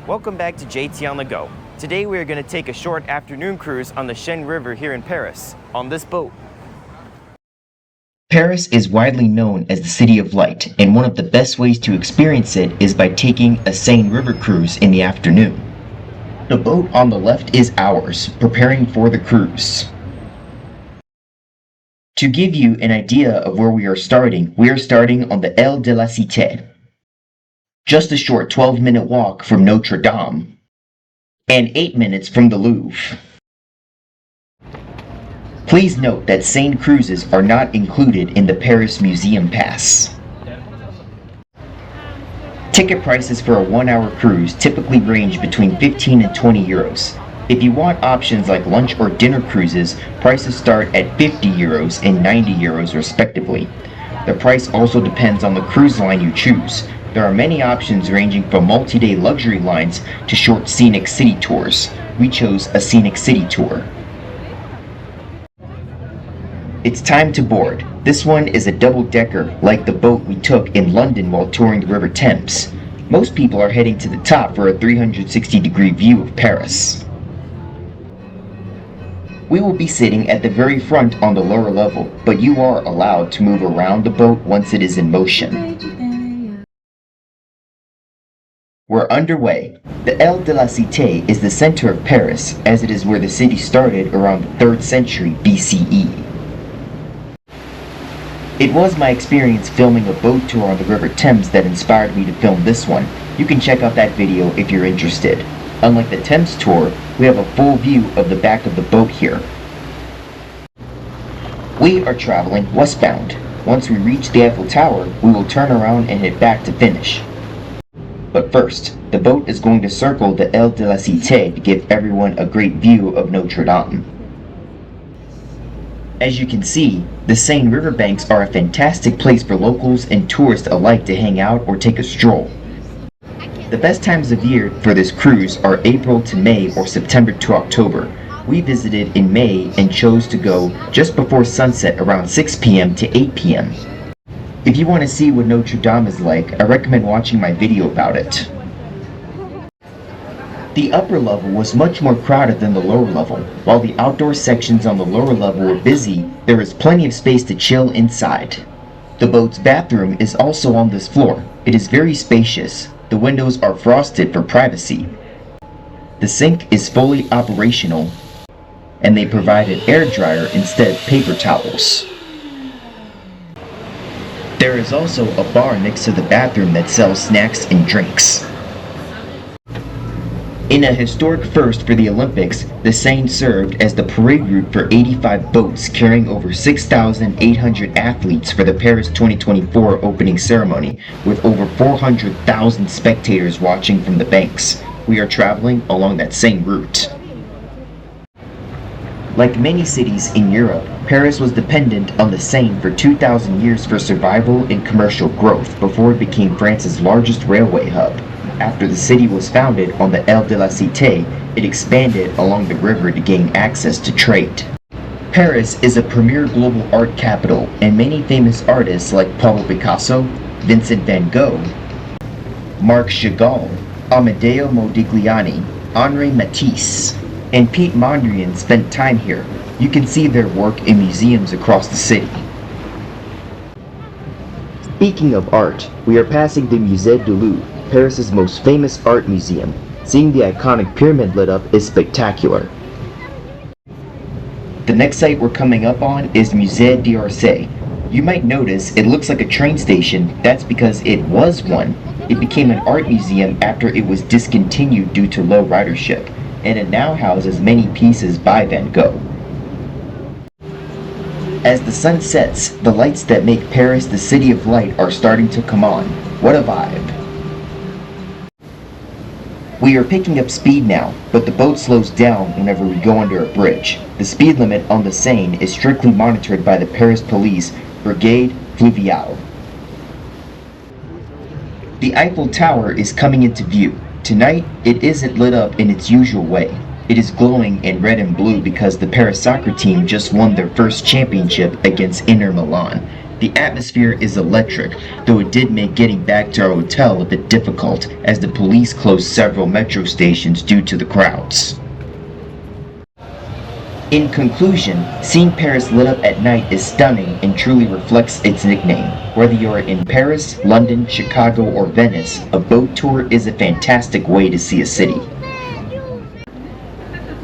Welcome back to JT on the Go. Today we are going to take a short afternoon cruise on the Seine River here in Paris, on this boat. Paris is widely known as the City of Light, and one of the best ways to experience it is by taking a Seine River cruise in the afternoon. The boat on the left is ours, preparing for the cruise. To give you an idea of where we are starting on the Aile de la Cité. Just a short 12-minute walk from Notre Dame, and 8 minutes from the Louvre. Please note that Seine cruises are not included in the Paris Museum Pass. Ticket prices for a 1-hour cruise typically range between 15 and 20 euros. If you want options like lunch or dinner cruises, prices start at 50 euros and 90 euros respectively. The price also depends on the cruise line you choose. There are many options ranging from multi-day luxury lines to short scenic city tours. We chose a scenic city tour. It's time to board. This one is a double-decker like the boat we took in London while touring the River Thames. Most people are heading to the top for a 360-degree view of Paris. We will be sitting at the very front on the lower level, but you are allowed to move around the boat once it is in motion. We're underway. The Aile de la Cité is the center of Paris, as it is where the city started around the 3rd century BCE. It was my experience filming a boat tour on the River Thames that inspired me to film this one. You can check out that video if you're interested. Unlike the Thames tour, we have a full view of the back of the boat here. We are traveling westbound. Once we reach the Eiffel Tower, we will turn around and head back to finish. But first, the boat is going to circle the Aile de la Cité to give everyone a great view of Notre Dame. As you can see, the Seine riverbanks are a fantastic place for locals and tourists alike to hang out or take a stroll. The best times of year for this cruise are April to May or September to October. We visited in May and chose to go just before sunset around 6 p.m. to 8 p.m. If you want to see what Notre Dame is like, I recommend watching my video about it. The upper level was much more crowded than the lower level. While the outdoor sections on the lower level were busy, there is plenty of space to chill inside. The boat's bathroom is also on this floor. It is very spacious. The windows are frosted for privacy. The sink is fully operational, and they provide an air dryer instead of paper towels. There is also a bar next to the bathroom that sells snacks and drinks. In a historic first for the Olympics, the Seine served as the parade route for 85 boats carrying over 6,800 athletes for the Paris 2024 opening ceremony, with over 400,000 spectators watching from the banks. We are traveling along that same route. Like many cities in Europe, Paris was dependent on the Seine for 2,000 years for survival and commercial growth before it became France's largest railway hub. After the city was founded on the Aile de la Cité, it expanded along the river to gain access to trade. Paris is a premier global art capital, and many famous artists like Pablo Picasso, Vincent van Gogh, Marc Chagall, Amedeo Modigliani, Henri Matisse, and Piet Mondrian spent time here. You can see their work in museums across the city. Speaking of art, we are passing the Musée du Louvre, Paris's most famous art museum. Seeing the iconic pyramid lit up is spectacular. The next site we're coming up on is Musée d'Orsay. You might notice it looks like a train station. That's because it was one. It became an art museum after it was discontinued due to low ridership, and it now houses many pieces by Van Gogh. As the sun sets, the lights that make Paris the City of Light are starting to come on. What a vibe. We are picking up speed now, but the boat slows down whenever we go under a bridge. The speed limit on the Seine is strictly monitored by the Paris Police Brigade Fluviale. The Eiffel Tower is coming into view. Tonight, it isn't lit up in its usual way. It is glowing in red and blue because the Paris soccer team just won their first championship against Inter Milan. The atmosphere is electric, though it did make getting back to our hotel a bit difficult, as the police closed several metro stations due to the crowds. In conclusion, seeing Paris lit up at night is stunning and truly reflects its nickname. Whether you're in Paris, London, Chicago, or Venice, a boat tour is a fantastic way to see a city.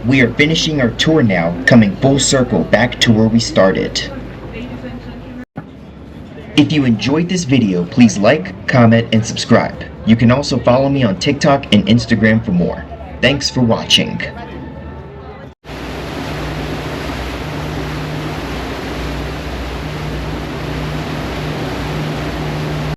We are finishing our tour now, coming full circle back to where we started. If you enjoyed this video, please like, comment, and subscribe. You can also follow me on TikTok and Instagram for more. Thanks for watching.